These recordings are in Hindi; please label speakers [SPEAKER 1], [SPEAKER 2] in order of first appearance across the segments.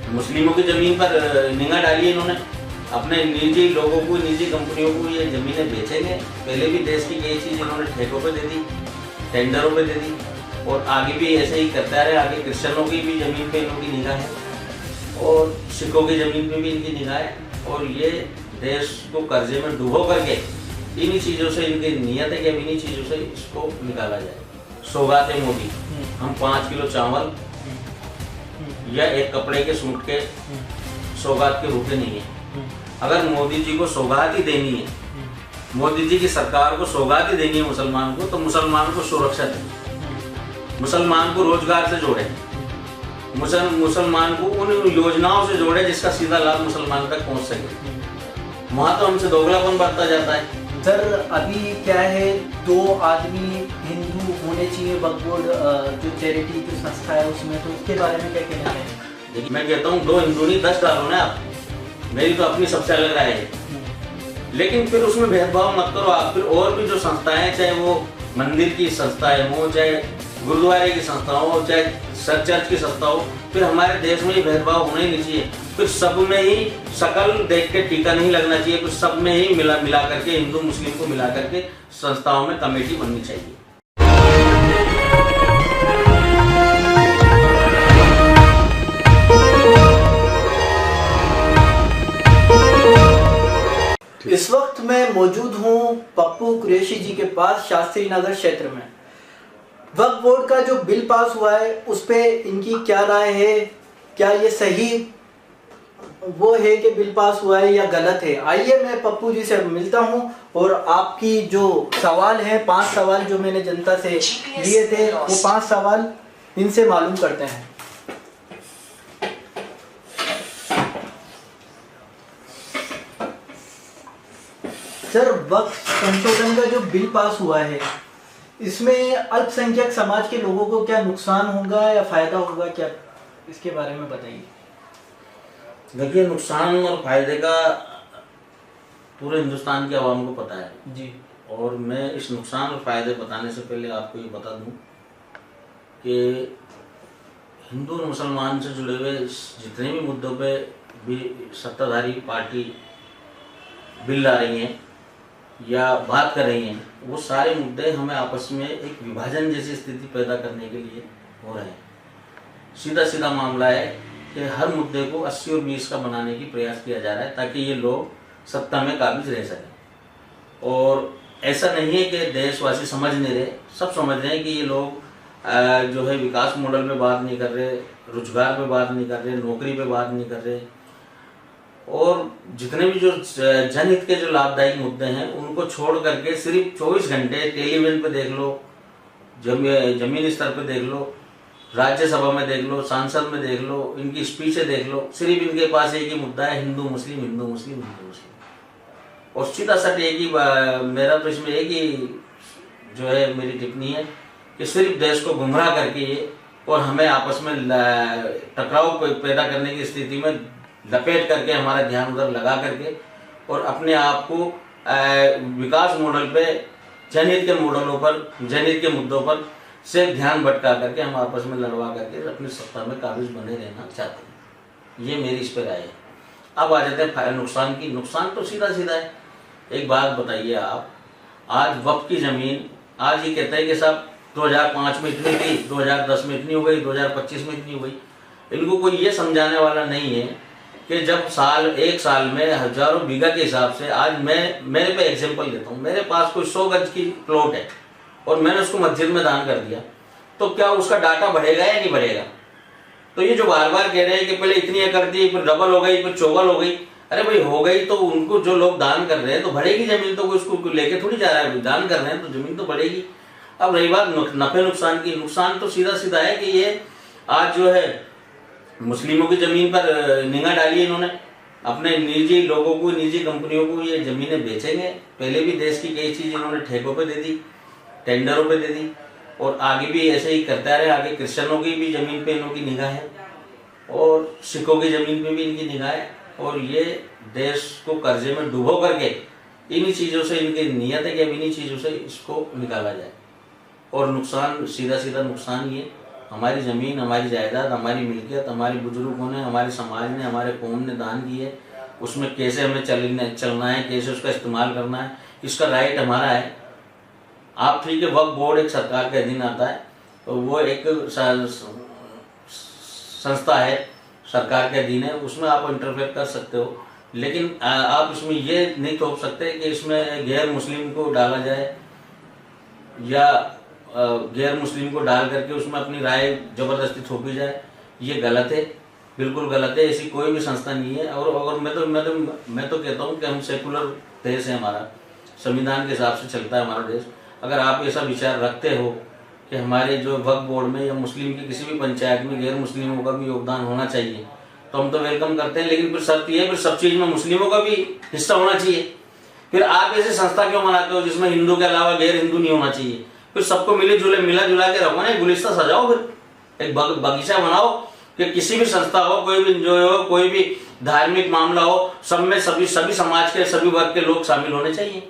[SPEAKER 1] मुस्लिमों की ज़मीन पर निगाह डाली इन्होंने, अपने निजी लोगों को, निजी कंपनियों को ये ज़मीनें बेचेंगे। पहले भी देश की कई चीज़ इन्होंने ठेकों पे दे दी, टेंडरों पे दे दी, और आगे भी ऐसे ही करता रहे। आगे क्रिश्चियनों की भी ज़मीन पे इनकी निगाह है और सिखों की ज़मीन पे भी इनकी निगाह है, और ये देश को कर्जे में डुबो करके इन्हीं चीज़ों से इनकी नीयत है कि अब इन्हीं चीज़ों से इसको निकाला जाए। सौगात है मोदी, हम 5 किलो चावल या एक कपड़े के सूट के सौगात के रुपए नहीं है। अगर मोदी जी को सौगात ही देनी है, मोदी जी की सरकार को सौगात ही देनी है मुसलमान को, तो मुसलमान को सुरक्षा दें, मुसलमान को रोजगार से जोड़े, मुसलमान को उन योजनाओं से जोड़े जिसका सीधा लाभ मुसलमान तक पहुंच सके। वहां तो हमसे दोगलापन बढ़ता जाता है।
[SPEAKER 2] सर अभी क्या है, 2 आदमी हिंदू होने चाहिए वक्फ बोर्ड जो चैरिटी जो संस्था है उसमें, तो उसके बारे में क्या कहना है?
[SPEAKER 1] देखिए मैं कहता हूँ 2 हिंदू नहीं 10 डालो ना आप, मेरी तो अपनी सबसे अलग राय है, लेकिन फिर उसमें भेदभाव मत करो आप। फिर और भी जो संस्थाएं, चाहे वो मंदिर की संस्थाएं हो, चाहे गुरुद्वारे की संस्था हो, चाहे चर्च की संस्था हो, फिर हमारे देश में ये भेदभाव होना ही नहीं चाहिए। फिर सब में ही शकल देख के टीका नहीं लगना चाहिए, फिर सब में ही मिला करके, हिंदू मुस्लिम को मिला करके संस्थाओं में कमेटी बननी चाहिए।
[SPEAKER 2] इस वक्त मैं मौजूद हूँ पप्पू कुरैशी जी के पास, शास्त्री नगर क्षेत्र में। वक्फ बोर्ड का जो बिल पास हुआ है उस पे इनकी क्या राय है? क्या ये सही वो है कि बिल पास हुआ है या गलत है? आइए मैं पप्पू जी से मिलता हूँ और आपकी जो सवाल है, 5 सवाल जो मैंने जनता से लिए थे, वो 5 सवाल इनसे मालूम करते हैं। सर वक्फ संशोधन का जो बिल पास हुआ है, इसमें अल्पसंख्यक समाज के लोगों को क्या नुकसान होगा या फायदा होगा, क्या इसके बारे में बताइए।
[SPEAKER 1] देखिए नुकसान और फायदे का पूरे हिंदुस्तान की आवाम को पता है
[SPEAKER 2] जी,
[SPEAKER 1] और मैं इस नुकसान और फायदे बताने से पहले आपको ये बता दूं कि हिंदू और मुसलमान से जुड़े हुए जितने भी मुद्दों पे भी सत्ताधारी पार्टी बिल ला रही हैं या बात कर रही हैं, वो सारे मुद्दे हमें आपस में एक विभाजन जैसी स्थिति पैदा करने के लिए हो रहे हैं। सीधा सीधा मामला है कि हर मुद्दे को 80 और 20 का बनाने की प्रयास किया जा रहा है ताकि ये लोग सत्ता में काबिज रह सकें। और ऐसा नहीं है कि देशवासी समझ नहीं रहे, सब समझ रहे हैं कि ये लोग जो है विकास मॉडल पे बात नहीं कर रहे, रोजगार पे बात नहीं कर रहे, नौकरी पे बात नहीं कर रहे, और जितने भी जो जनहित के जो लाभदायक मुद्दे हैं उनको छोड़ करके सिर्फ 24 घंटे टेलीविजन पे देख लो, जमीनी स्तर पे देख लो, राज्यसभा में देख लो, सांसद में देख लो, इनकी स्पीचें देख लो, सिर्फ इनके पास एक ही मुद्दा है, हिंदू मुस्लिम हिंदू मुस्लिम हिंदू मुस्लिम। और सीधा सट एक ही, मेरा तो इसमें एक ही जो है मेरी टिप्पणी है कि सिर्फ देश को गुमराह करके ये और हमें आपस में टकराव पैदा करने की स्थिति में लपेट करके हमारा ध्यान उधर लगा करके और अपने आप को विकास मॉडल पे, जनहित के मॉडलों पर, जनहित के मुद्दों पर से ध्यान भटका करके हम आपस में लड़वा करके अपनी सत्ता में काबिज बने रहना चाहते हैं। ये मेरी इस पर राय है। अब आ जाते हैं नुकसान की। नुकसान तो सीधा सीधा है। एक बात बताइए आप, आज वक्फ की जमीन आज ये कहते हैं कि साहब 2005 में इतनी थी, 2010 में इतनी हो गई, 2025 में इतनी हो गई। इनको कोई ये समझाने वाला नहीं है कि जब एक साल में हजारों बीघा के हिसाब से, आज मेरे पे एग्जांपल देता हूँ, मेरे पास कोई 100 गज की प्लॉट है और मैंने उसको मस्जिद में दान कर दिया, तो क्या उसका डाटा बढ़ेगा या नहीं बढ़ेगा? तो ये जो बार बार कह रहे हैं कि पहले इतनी कर दी, फिर डबल हो गई, फिर चौबल हो गई, अरे भाई हो गई तो उनको जो लोग दान कर रहे हैं तो बढ़ेगी जमीन, तो कोई उसको लेके थोड़ी जा रहा है, दान कर रहे हैं तो जमीन तो बढ़ेगी। अब रही बात नफे नुकसान की, नुकसान तो सीधा सीधा है कि ये आज जो है मुस्लिमों की जमीन पर निगाह डाली इन्होंने, अपने निजी लोगों को, निजी कंपनियों को ये जमीनें बेचेंगे। पहले भी देश की कई चीज इन्होंने ठेकों पे दे दी, टेंडरों पे दे दी, और आगे भी ऐसे ही करता रहे। आगे क्रिश्चियनों की भी जमीन पे इनकी निगाह है और सिखों की जमीन पे भी इनकी निगाह है, और ये देश को कर्जे में डुबो करके इन्हीं चीजों से इनकी नीयत है कि अब इन्हीं चीजों से इसको निकाला जाए। और नुकसान सीधा सीधा नुकसान ये हमारी ज़मीन, हमारी जायदाद, हमारी मिल्कियत हमारे बुजुर्गों ने, हमारे समाज ने, हमारे कौम ने दान की है। उसमें कैसे हमें चलना है, कैसे उसका इस्तेमाल करना है, इसका राइट हमारा है। आप ठीक है, वक्फ बोर्ड एक सरकार के अधीन आता है, तो वो एक संस्था है, सरकार के अधीन है, उसमें आप इंटरफेयर कर सकते हो। लेकिन आप इसमें ये नहीं थोप सकते कि इसमें गैर मुस्लिम को डाला जाए या गैर मुस्लिम को डाल करके उसमें अपनी राय जबरदस्ती थोपी जाए। ये गलत है, बिल्कुल गलत है। ऐसी कोई भी संस्था नहीं है। और मैं तो कहता हूँ कि हम सेकुलर देश है, हमारा संविधान के हिसाब से चलता है हमारा देश। अगर आप ऐसा विचार रखते हो कि हमारे जो वक्फ बोर्ड में या मुस्लिम की किसी भी पंचायत में गैर मुस्लिमों का भी योगदान होना चाहिए, तो हम तो वेलकम करते हैं। लेकिन फिर शर्त ये है, फिर सब चीज में मुस्लिमों का भी हिस्सा होना चाहिए। फिर आप ऐसी संस्था क्यों बनाते हो जिसमें हिंदू के अलावा गैर हिंदू नहीं होना चाहिए? फिर सबको मिला जुला के रखो ना, एक गुलिस्ता सजाओ, फिर एक बगीचा बनाओ कि किसी भी संस्था हो, कोई भी एनजीओ हो, कोई भी धार्मिक मामला हो, सब में सभी समाज के सभी वर्ग के लोग शामिल होने चाहिए।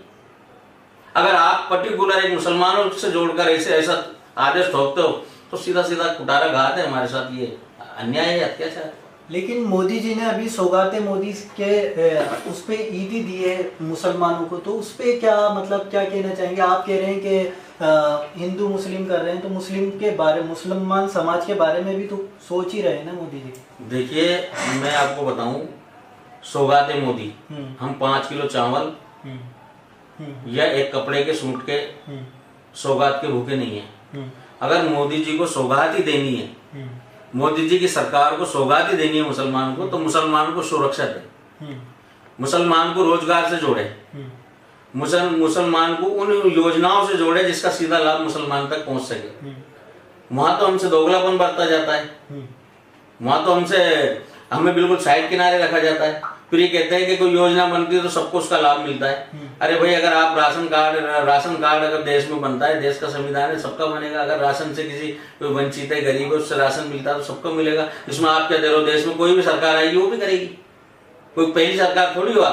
[SPEAKER 1] अगर आप पर्टिकुलर एक मुसलमानों से जोड़कर ऐसा आदेश ठोकते हो तो सीधा सीधा कुटारा घात है हमारे साथ, ये अन्याय है, अत्याचार।
[SPEAKER 2] लेकिन मोदी जी ने अभी सौगाते मोदी के उस पे ईदी दी है मुसलमानों को, तो उस पे क्या मतलब क्या कहना चाहेंगे? आप कह रहे हैं कि हिंदू मुस्लिम कर रहे हैं, तो मुसलमान समाज के बारे में भी तो सोच ही रहे हैं ना मोदी जी।
[SPEAKER 1] देखिए, मैं आपको बताऊं, सौगाते मोदी, हम 5 किलो चावल या एक कपड़े के सूट के सौगात के भूखे नहीं है। अगर मोदी जी को सौगात ही देनी है, मोदी जी की सरकार को सौगात ही देनी है मुसलमान को, तो मुसलमान को सुरक्षा दे, मुसलमान को रोजगार से जोड़े, मुसलमान को उन योजनाओं से जोड़े जिसका सीधा लाभ मुसलमान तक पहुंच सके। वहां तो हमसे दोगलापन बरता जाता है, वहां तो हमें बिल्कुल साइड किनारे रखा जाता है। फिर ये कहते हैं कि कोई योजना बनती है तो सबको उसका लाभ मिलता है। अरे भाई, अगर आप राशन कार्ड अगर देश में बनता है, देश का संविधान है, सबका बनेगा। अगर राशन से किसी कोई वंचित है, गरीब है, उससे राशन मिलता है तो सबको मिलेगा। इसमें आप क्या दे रहे हो? देश में कोई भी सरकार आएगी वो भी करेगी, कोई पहली सरकार थोड़ी हुआ।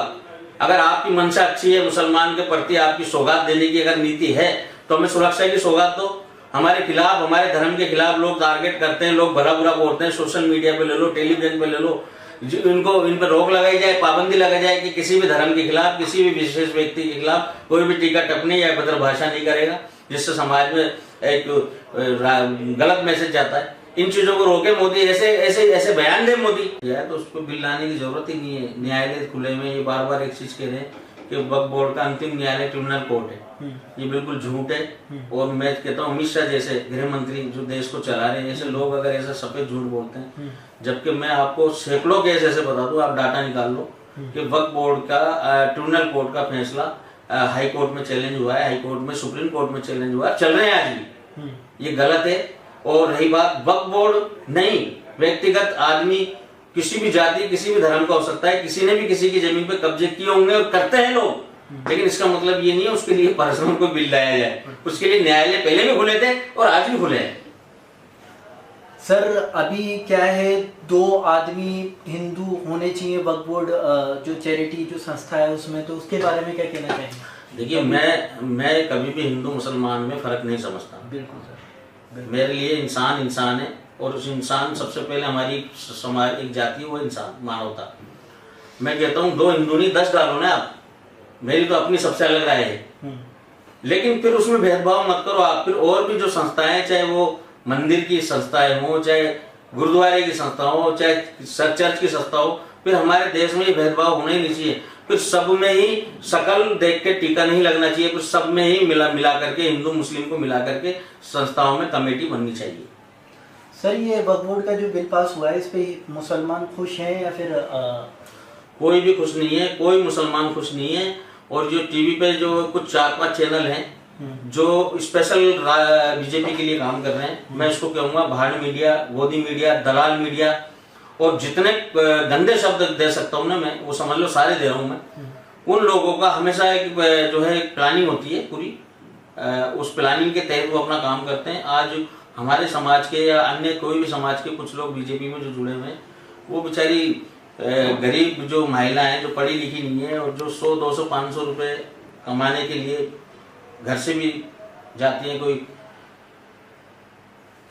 [SPEAKER 1] अगर आपकी मंशा अच्छी है, मुसलमान के प्रति आपकी सौगात देने की अगर नीति है, तो हमें सुरक्षा की सौगात दो। हमारे खिलाफ, हमारे धर्म के खिलाफ लोग टारगेट करते हैं, लोग भला बुरा बोलते हैं, सोशल मीडिया पे ले लो, टेलीविजन पे ले लो, इन पर रोक लगाई जाए, पाबंदी लगाई जाए कि किसी भी धर्म के खिलाफ, किसी भी विशेष व्यक्ति के खिलाफ कोई भी टीका टिप्पणी या भद्र भाषा नहीं करेगा, जिससे समाज में एक गलत मैसेज जाता है। इन चीजों को रोके मोदी, ऐसे बयान दे मोदी यार, तो उसको बिल लाने की जरूरत ही नहीं है। न्यायालय खुले में ये बार एक चीज कह रहे हैं कि वक्फ बोर्ड का अंतिम न्यायालय ट्रिब्यूनल कोर्ट है। ये बिल्कुल झूठ है। और मैं कहता हूँ, अमित शाह जैसे गृह मंत्री जो देश को चला रहे हैं, ऐसे लोग अगर ऐसा सफेद झूठ बोलते हैं, जबकि मैं आपको सैकड़ों केस ऐसे बता दूं, आप डाटा निकाल लो कि वक्फ बोर्ड का ट्रिब्यूनल कोर्ट का फैसला हाई कोर्ट में चैलेंज हुआ है, हाई कोर्ट में, सुप्रीम कोर्ट में चैलेंज हुआ है, चल रहे हैं आज भी। ये गलत है। और रही बात, वक्फ बोर्ड नहीं, व्यक्तिगत आदमी, किसी भी जाति, किसी भी धर्म का हो सकता है, किसी ने भी किसी की जमीन पे कब्जे किए होंगे और करते हैं लोग, लेकिन इसका मतलब ये नहीं है उसके लिए पर्सनल कोई बिल लाया जाए। उसके लिए न्यायालय पहले भी खुले थे और आज भी खुले हैं।
[SPEAKER 2] सर, अभी क्या है, 2 आदमी हिंदू होने चाहिए वक्फ बोर्ड जो चैरिटी जो संस्था है उसमें, तो उसके बारे में क्या कहना चाहेंगे?
[SPEAKER 1] देखिए, मैं कभी भी हिंदू मुसलमान में फर्क नहीं समझता।
[SPEAKER 2] बिल्कुल सर,
[SPEAKER 1] मेरे लिए इंसान है, और उस इंसान सबसे पहले हमारी समाज एक जाति है, वो इंसान, मानवता। मैं कहता हूँ 2 हिंदू नहीं 10 डालो ना आप, मेरी तो अपनी सबसे अलग राय है, लेकिन फिर उसमें भेदभाव मत करो आप। फिर और भी जो संस्थाएं, चाहे वो मंदिर की संस्थाएं हो, चाहे गुरुद्वारे की संस्था हो, चाहे चर्च की संस्था हो, फिर हमारे देश में ये भेदभाव होना ही नहीं चाहिए। फिर सब में ही शकल देख के टीका नहीं लगना चाहिए, फिर सब में ही मिला करके, हिंदू मुस्लिम को मिला करके संस्थाओं में कमेटी बननी चाहिए।
[SPEAKER 2] सर, ये वक्फ बोर्ड का जो बिल पास हुआ है, इस पे मुसलमान खुश हैं या फिर
[SPEAKER 1] कोई भी खुश नहीं है, कोई मुसलमान खुश नहीं है। और जो टीवी पे जो कुछ 4-5 चैनल हैं जो स्पेशल बीजेपी के लिए काम कर रहे हैं, मैं इसको कहूँगा भाड़ मीडिया, गोदी मीडिया, दलाल मीडिया, और जितने गंदे शब्द दे सकता हूँ ना मैं, वो समझ लो सारे दे रहा हूँ मैं। उन लोगों का हमेशा एक जो है प्लानिंग होती है पूरी, उस प्लानिंग के तहत वो अपना काम करते हैं। आज हमारे समाज के या अन्य कोई भी समाज के कुछ लोग बीजेपी में जो जुड़े हुए हैं, वो बेचारी गरीब जो महिलाएं हैं, जो पढ़ी लिखी नहीं है, और जो 100, 200, 500 रुपए कमाने के लिए घर से भी जाती हैं, कोई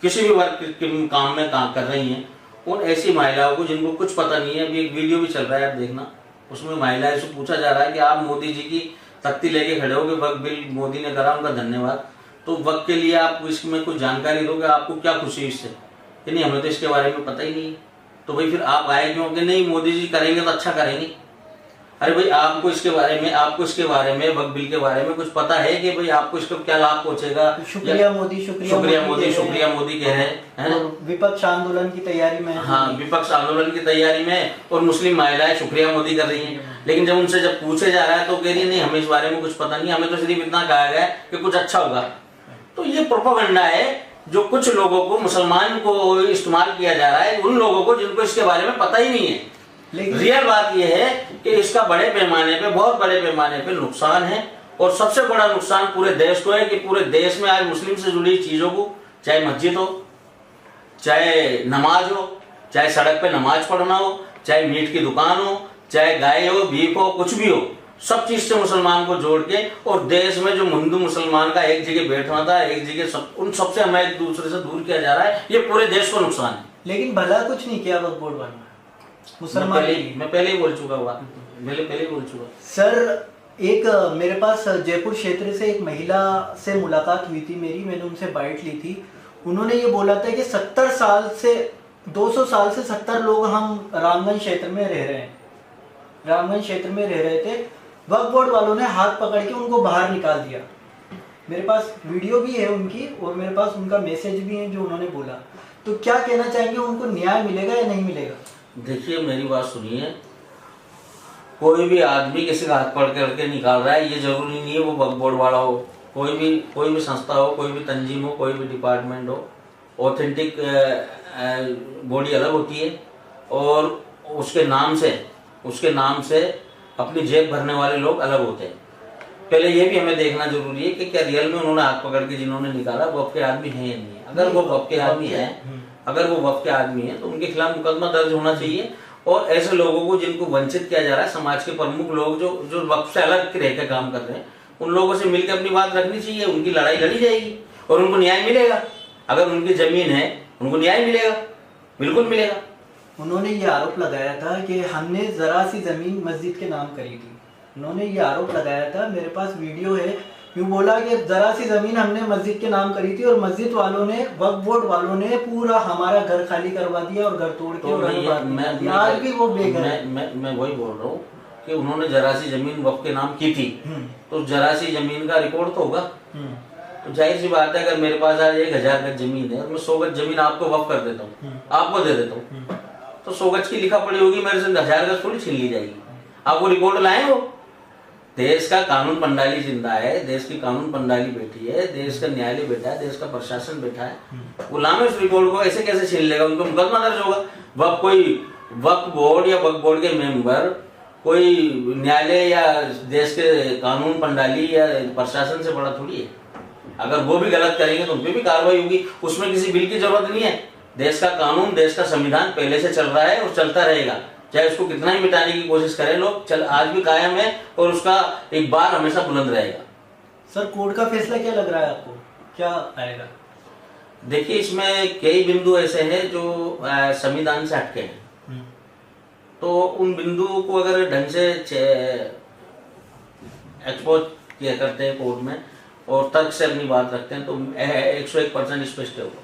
[SPEAKER 1] किसी भी वर्ग के काम में काम कर रही हैं, उन ऐसी महिलाओं को जिनको कुछ पता नहीं है, अभी एक वीडियो भी चल रहा है, आप देखना, उसमें महिलाएं से पूछा जा रहा है कि आप मोदी जी की तख्ती लेके खड़े हो कि वक्त बिल मोदी ने करा, उनका धन्यवाद, तो वक्त के लिए आप इसमें कुछ जानकारी दोगे, आपको क्या खुशी इससे कि नहीं हमें तो इसके बारे में पता ही नहीं है, तो भाई फिर आप आए क्यों कि नहीं मोदी जी करेंगे तो अच्छा करेंगे। अरे भाई आपको इसके बारे में वक्त बिल के बारे में कुछ पता है कि भाई आपको इसका क्या लाभ पहुंचेगा?
[SPEAKER 2] शुक्रिया मोदी,
[SPEAKER 1] शुक्रिया मोदी कह रहे हैं।
[SPEAKER 2] विपक्ष आंदोलन की तैयारी में,
[SPEAKER 1] हाँ, विपक्ष आंदोलन की तैयारी में, और मुस्लिम महिलाएं शुक्रिया मोदी कर रही हैं। लेकिन जब उनसे जब पूछे जा रहा है तो कह रही है नहीं हमें इस बारे में कुछ पता नहीं, हमें तो सिर्फ इतना कहा गया है कि कुछ अच्छा होगा। तो ये प्रोपेगेंडा है जो कुछ लोगों को, मुसलमान को इस्तेमाल किया जा रहा है, उन लोगों को जिनको इसके बारे में पता ही नहीं है। लेकिन रियल बात यह है कि इसका बड़े पैमाने पे, बहुत बड़े पैमाने पे नुकसान है, और सबसे बड़ा नुकसान पूरे देश को है कि पूरे देश में आज मुस्लिम से जुड़ी चीजों को, चाहे मस्जिद हो, चाहे नमाज हो, चाहे सड़क पे नमाज पढ़ना हो, चाहे मीट की दुकान हो, चाहे गाय हो, बीफ हो, कुछ भी हो, सब चीज से मुसलमान को जोड़ के, और देश में जो हिंदू मुसलमान का एक जगह बैठना था, एक जगह उन सबसे हमें एक दूसरे से दूर किया जा रहा है, ये पूरे देश को नुकसान है।
[SPEAKER 2] लेकिन भला कुछ नहीं किया वक्फ बोर्ड वालों ने।
[SPEAKER 1] मैं पहले ही बोल चुका हुआ, पहले ही बोल चुका।
[SPEAKER 2] सर, एक मेरे पास जयपुर क्षेत्र से एक महिला से मुलाकात हुई थी मेरी, मैंने उनसे बाइट ली थी। उन्होंने ये बोला था कि 70 साल से 200 साल से 70 लोग हम रामगंज क्षेत्र में रह रहे हैं, रामगंज क्षेत्र में रह रहे थे। वक्फ बोर्ड वालों ने हाथ पकड़ के उनको बाहर निकाल दिया। मेरे पास वीडियो भी है उनकी, और मेरे पास उनका मैसेज भी है जो उन्होंने बोला। तो क्या कहना चाहेंगे, उनको न्याय मिलेगा या नहीं मिलेगा?
[SPEAKER 1] देखिए मेरी बात सुनिए, कोई भी आदमी किसी का हाथ पकड़ करके निकाल रहा है, ये जरूरी नहीं है वो वक्फ बोर्ड वाला हो, कोई भी संस्था हो, कोई भी तंजीम हो, कोई भी डिपार्टमेंट हो। ऑथेंटिक बॉडी अलग होती है, और उसके नाम से अपनी जेब भरने वाले लोग अलग होते हैं। पहले ये भी हमें देखना जरूरी है कि क्या रियल में उन्होंने हाथ पकड़ के जिन्होंने निकाला वक्फ के आदमी है या नहीं है। अगर वो वक्फ के आदमी है तो उनके खिलाफ मुकदमा दर्ज होना चाहिए, और ऐसे लोगों को जिनको वंचित किया जा रहा है, समाज के प्रमुख लोग जो वक्फ से अलग रहकर काम कर रहे हैं, उन लोगों से मिलकर अपनी बात रखनी चाहिए, उनकी लड़ाई लड़ी जाएगी और उनको न्याय मिलेगा। अगर उनकी जमीन है उनको न्याय मिलेगा, बिल्कुल मिलेगा।
[SPEAKER 2] उन्होंने ये आरोप लगाया था कि हमने जरा सी जमीन मस्जिद के नाम करी थी। उन्होंने ये आरोप लगाया था, मेरे पास वीडियो है, यूँ बोला कि जरा सी जमीन हमने मस्जिद के नाम करी थी, और मस्जिद वालों ने, वक्फ बोर्ड वालों ने पूरा हमारा घर खाली करवा दिया और घर तोड़ के, और आज भी वो बेघर है।
[SPEAKER 1] मैं वही बोल रहा हूँ कि उन्होंने जरा सी जमीन वक्फ के नाम की थी, तो जरा सी जमीन का रिकॉर्ड तो होगा। तो जाहिर सी बात है, अगर मेरे पास आज 1000 गज जमीन है, मैं 100 गज जमीन आपको वक्फ कर देता हूँ, आपको दे देता हूँ, तो 100 गज की लिखा पड़ी होगी, मेरे से 1000 गज थोड़ी छीन ली जाएगी। आप वो रिकॉर्ड लाए हो? देश का कानून पंडाली जिंदा है, देश की कानून पंडाली बैठी है, देश का न्यायालय बैठा है, देश का प्रशासन बैठा है, गुलाम उस रिकॉर्ड को ऐसे कैसे छीन लेगा? उनको मुकदमा दर्ज होगा। कोई वक्फ बोर्ड या वक्फ बोर्ड के मेंबर कोई न्यायालय या देश के कानून पंडाली या प्रशासन से बड़ा थोड़ी है। अगर वो भी गलत करेंगे तो उन पर भी कार्रवाई होगी, उसमें किसी बिल की जरूरत नहीं है। देश का कानून, देश का संविधान पहले से चल रहा है और चलता रहेगा, चाहे उसको कितना ही मिटाने की कोशिश करें लोग, आज भी कायम है, और उसका एक बार हमेशा बुलंद रहेगा।
[SPEAKER 2] सर, कोर्ट का फैसला क्या लग रहा है आपको, क्या आएगा?
[SPEAKER 1] देखिए, इसमें कई बिंदु ऐसे हैं जो संविधान से हटके हैं, तो उन बिंदुओं को अगर ढंग से एक्सपोज किया करते हैं कोर्ट में और तर्क से अपनी बात रखते हैं तो 101% स्पष्ट होगा।